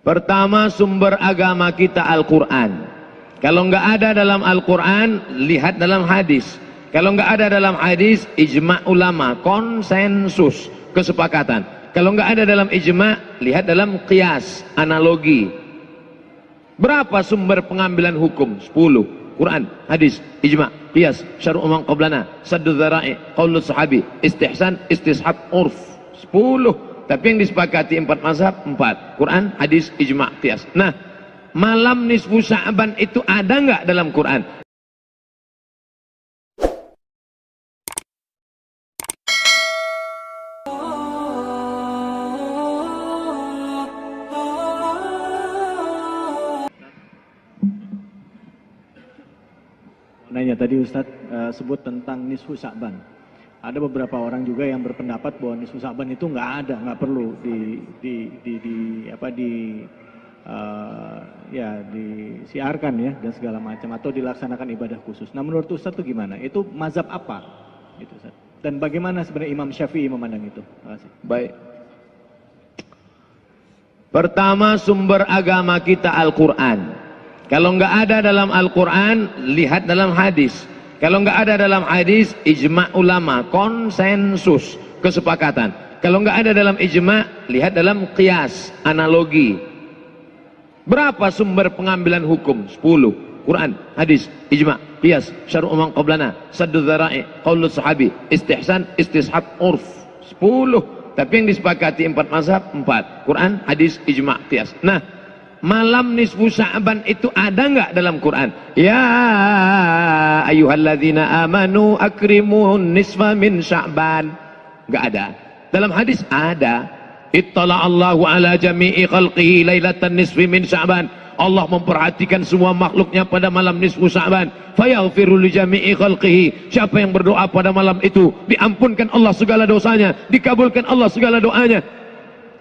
Pertama, sumber agama kita Al-Quran. Kalau nggak ada dalam Al-Quran, lihat dalam hadis. Kalau nggak ada dalam hadis, ijma' ulama, konsensus, kesepakatan. Kalau nggak ada dalam ijma', lihat dalam qiyas, analogi. Berapa sumber pengambilan hukum? 10. Quran, hadis, ijma', qiyas, syar'u man qablana, saddu dzara'i, qaulus sahabi, istihsan, istishab, urf. 10. Tapi yang disepakati 4 mazhab, 4. Quran, hadis, ijma', qiyas. Nah, malam nisfu Sya'ban itu ada nggak dalam Quran? Nanya tadi Ustadz sebut tentang nisfu Sya'ban. Ada beberapa orang juga yang berpendapat bahwa nisfu Sya'ban itu nggak ada, nggak perlu disiarkan ya dan segala macam atau dilaksanakan ibadah khusus. Nah menurut Ustadz itu gimana? Itu mazhab apa? Gitu, Ustadz. Dan bagaimana sebenarnya Imam Syafi'i memandang itu? Terima kasih. Baik. Pertama, sumber agama kita Al-Quran. Kalau nggak ada dalam Al-Quran, lihat dalam hadis. Kalau nggak ada dalam hadis, ijma' ulama, konsensus, kesepakatan. Kalau nggak ada dalam ijma', lihat dalam qiyas, analogi. Berapa sumber pengambilan hukum? 10. Quran, hadis, ijma', qiyas, syar'u man qablana, saddu dzara'i, qaulus sahabi, istihsan, istishab, urf. 10. Tapi yang disepakati 4 mazhab, 4. Quran, hadis, ijma', qiyas. Nah, malam nisfu Sya'ban itu ada nggak dalam Quran? Ya ayyuhalladzina amanu akrimun nisfa min Sya'ban. Nggak ada. Dalam hadis ada. Ittala'allahu ala jami'i khalqihi lailatan nisfi min Sya'ban. Allah memperhatikan semua makhluknya pada malam nisfu Sya'ban. Fayaghfiru li jami'i khalqihi. Siapa yang berdoa pada malam itu, diampunkan Allah segala dosanya, dikabulkan Allah segala doanya.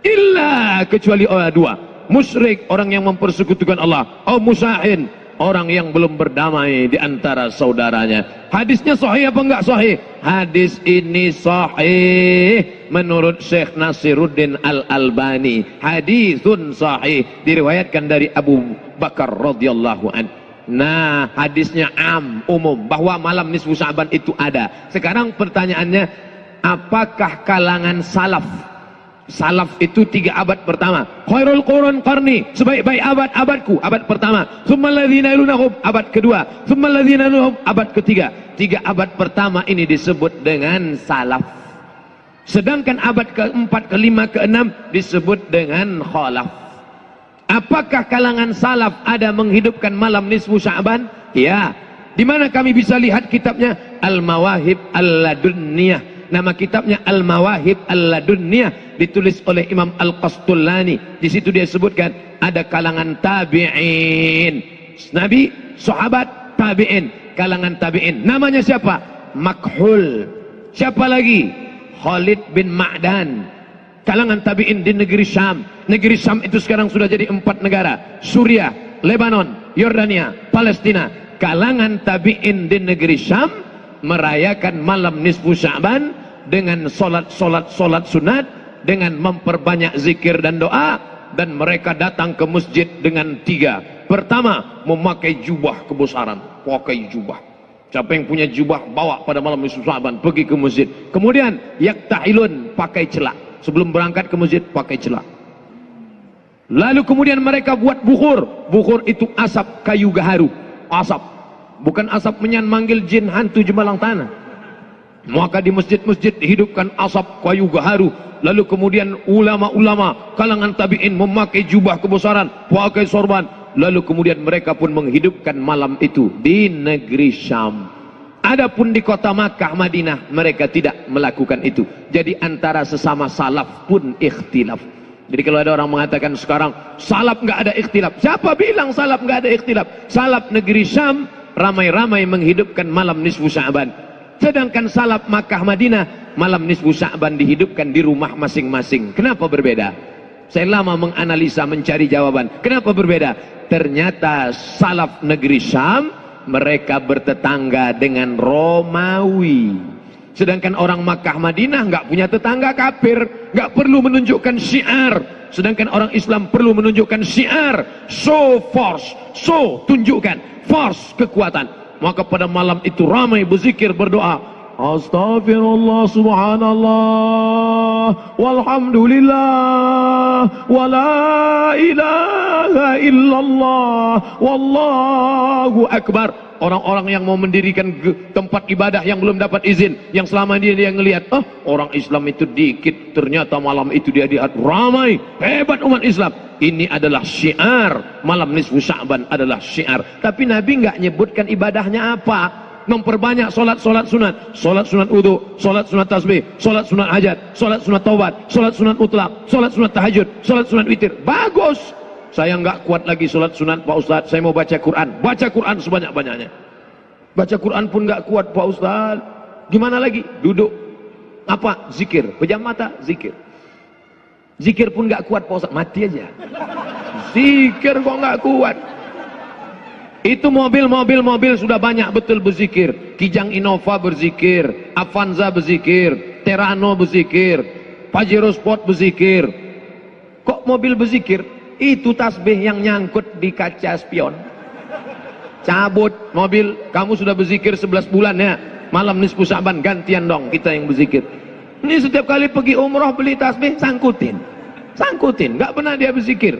Illa kecuali dua. Musyrik, orang yang mempersekutukan Allah. Musahin, orang yang belum berdamai di antara saudaranya. Hadisnya sahih apa enggak sahih? Hadis ini sahih menurut Syekh Nasiruddin Al-Albani. Hadisun sahih, diriwayatkan dari Abu Bakar radhiyallahu an. Nah, hadisnya umum bahwa malam nisfu Sya'ban itu ada. Sekarang pertanyaannya, apakah kalangan salaf itu 3 abad pertama. Khairul qurun qarni, sebaik-baik abadku, abad pertama. Tsummal ladzina yalunahum, abad kedua. Tsummal ladzina yalunahum, abad ketiga. 3 abad pertama ini disebut dengan salaf. Sedangkan abad keempat, kelima, keenam disebut dengan khalaf. Apakah kalangan salaf ada menghidupkan malam nisfu Sya'ban? Ya. Di mana kami bisa lihat kitabnya? Al-Mawahib Al-Ladunniyah. Nama kitabnya Al-Mawahib Al-Ladunniyah, ditulis oleh Imam Al-Qastullani. Di situ dia sebutkan ada kalangan tabi'in, nabi, sahabat, tabi'in, kalangan tabi'in. Namanya siapa? Makhul. Siapa lagi? Khalid bin Ma'dan. Kalangan tabi'in di negeri Syam. Negeri Syam itu sekarang sudah jadi 4 negara: Suriah, Lebanon, Yordania, Palestina. Kalangan tabi'in di negeri Syam merayakan malam nisfu Sya'ban dengan solat sunat, dengan memperbanyak zikir dan doa, dan mereka datang ke masjid dengan 3. Pertama, memakai jubah kebesaran, pakai jubah. Siapa yang punya jubah bawa pada malam nisfu Sya'ban, pergi ke masjid. Kemudian yaktahilun, pakai celak. Sebelum berangkat ke masjid pakai celak. Lalu kemudian mereka buat bukhur. Bukhur itu asap kayu gaharu, asap. Bukan asap menyan manggil jin hantu jemalang tanah. Maka di masjid-masjid dihidupkan asap kayu gaharu. Lalu kemudian ulama-ulama kalangan tabi'in memakai jubah kebesaran, pakai sorban. Lalu kemudian mereka pun menghidupkan malam itu di negeri Syam. Adapun di kota Makkah, Madinah, mereka tidak melakukan itu. Jadi antara sesama salaf pun ikhtilaf. Jadi kalau ada orang mengatakan sekarang salaf nggak ada ikhtilaf, siapa bilang salaf nggak ada ikhtilaf? Salaf negeri Syam ramai-ramai menghidupkan malam nisfu Sya'ban. Sedangkan salaf Makkah Madinah, malam nisfu Sya'ban dihidupkan di rumah masing-masing. Kenapa berbeda? Saya lama menganalisa, mencari jawaban. Kenapa berbeda? Ternyata salaf negeri Syam, mereka bertetangga dengan Romawi. Sedangkan orang Makkah Madinah nggak punya tetangga kafir, nggak perlu menunjukkan syiar Sedangkan orang Islam perlu menunjukkan syiar, show force, show tunjukkan, force kekuatan. Maka pada malam itu ramai berzikir, berdoa, Astaghfirullah subhanallah walhamdulillah wala ilaha illallah wallahu akbar. Orang-orang yang mau mendirikan tempat ibadah yang belum dapat izin, yang selama ini dia ngelihat, oh orang Islam itu dikit, ternyata malam itu dia lihat ramai, hebat umat Islam. Ini adalah syiar, malam nisfu Sya'ban adalah syiar. Tapi Nabi nggak nyebutkan ibadahnya apa. Memperbanyak solat sunat, solat sunat wudu, solat sunat tasbih, solat sunat hajat, solat sunat taubat, solat sunat mutlak, solat sunat tahajud, solat sunat witir. Bagus. Saya nggak kuat lagi solat sunat Pak Ustadz, saya mau baca Quran. Baca Quran sebanyak-banyaknya. Baca Quran pun nggak kuat Pak Ustadz. Gimana lagi? Duduk. Apa? Zikir. Pejam mata, zikir. Zikir pun nggak kuat Pak Ustadz, mati aja. Zikir kok nggak kuat. Itu mobil sudah banyak betul berzikir. Kijang Innova berzikir, Avanza berzikir, Terano berzikir, Pajero Sport berzikir. Kok mobil berzikir? Itu tasbih yang nyangkut di kaca spion. Cabut mobil, kamu sudah berzikir 11 bulan ya. Malam nisfu Sya'ban gantian dong kita yang berzikir. Ini setiap kali pergi umroh beli tasbih sangkutin, nggak pernah dia berzikir.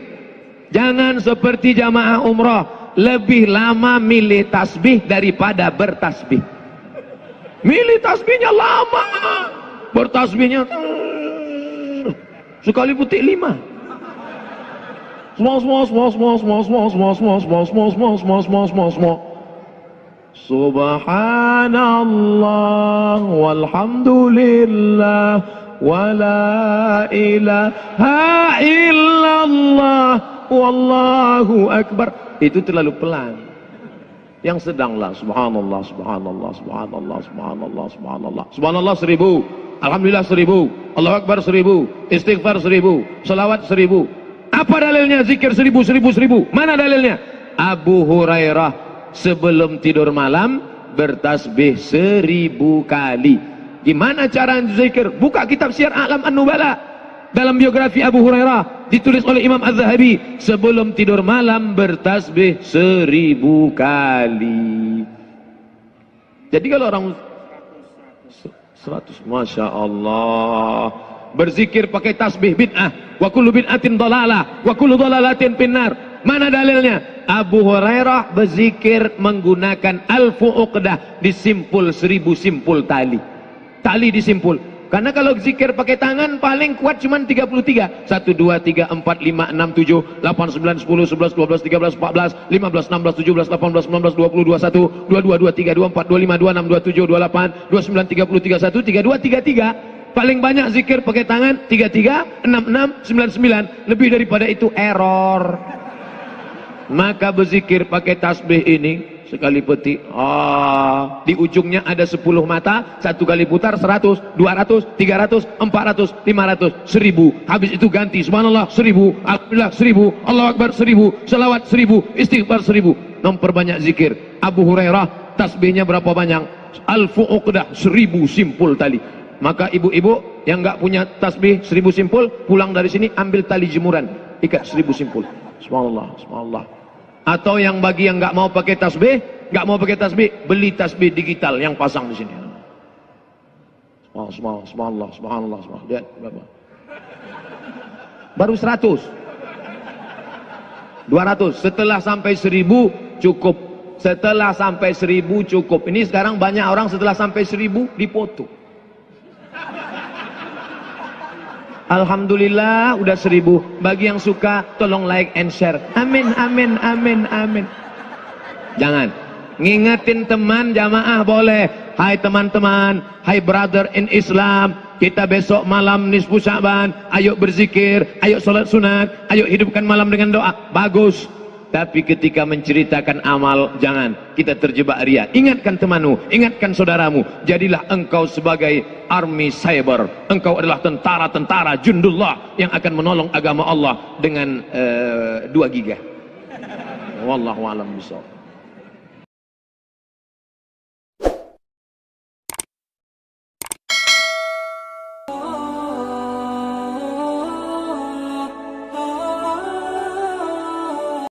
Jangan seperti jamaah umroh, lebih lama milih tasbih daripada bertasbih. Milih tasbihnya lama, bertasbihnya sekali petik 5. Subhanallah walhamdulillah wala ilaha illallah wallahu akbar. Itu terlalu pelan. Yang sedanglah subhanallah subhanallah subhanallah subhanallah subhanallah subhanallah 1000, alhamdulillah 1000, Allahu akbar 1000, istighfar 1000, salawat 1000. Apa dalilnya zikir 1000? Mana dalilnya? Abu Hurairah sebelum tidur malam bertasbih 1000 kali. Gimana cara zikir? Buka kitab Syiar A'lam An-Nubala. Dalam biografi Abu Hurairah ditulis oleh Imam Az-Zahabi, sebelum tidur malam bertasbih 1000 kali. Jadi kalau orang 100, Masya Allah, berzikir pakai tasbih bid'ah, wa kullu bid'atin dhalalah, wa kullu dhalalatin finnar. Mana dalilnya? Abu Hurairah berzikir menggunakan alfu uqdah, disimpul 1000 simpul tali. Tali disimpul. Karena kalau zikir pakai tangan paling kuat cuma 33. 1, 2, 3, 4, 5, 6, 7, 8, 9, 10, 11, 12, 13, 14, 15, 16, 17, 18, 19, 20, 21, 22, 23, 24, 25, 26, 27, 28, 29, 30, 31, 32, 33. Paling banyak zikir pakai tangan 33, 66, 99. Lebih daripada itu error. Maka berzikir pakai tasbih ini sekali petik, di ujungnya ada 10 mata, satu kali putar 100, 200, 300, 400, 500, 1000. Habis itu ganti subhanallah 1000, alhamdulillah 1000, Allahu akbar 1000, salawat 1000, istighfar 1000. Memperbanyak zikir. Abu Hurairah tasbihnya berapa banyak? Alfu uqdah, 1000 simpul tali. Maka ibu-ibu yang enggak punya tasbih 1000 simpul, pulang dari sini ambil tali jemuran, ikat 1000 simpul. Subhanallah, subhanallah. Atau yang bagi yang nggak mau pakai tasbih, beli tasbih digital yang pasang di sini. Subhanallah, subhanallah, subhanallah, subhanallah. Lihat berapa? Baru 100, 200. Setelah sampai 1000 cukup. Setelah sampai 1000 cukup. Ini sekarang banyak orang setelah sampai 1000 dipoto. Alhamdulillah udah 1000. Bagi yang suka tolong like and share. Amin, amin, amin, amin. Jangan. Ngingetin teman jamaah boleh. Hai teman-teman, hai brother in Islam, kita besok malam nisfu Sya'ban, ayo berzikir, ayo sholat sunat, ayo hidupkan malam dengan doa. Bagus. Tapi ketika menceritakan amal, jangan kita terjebak ria. Ingatkan temanmu, ingatkan saudaramu. Jadilah engkau sebagai army cyber. Engkau adalah tentara-tentara jundullah yang akan menolong agama Allah dengan 2 giga. Wallahu a'lam bishawab.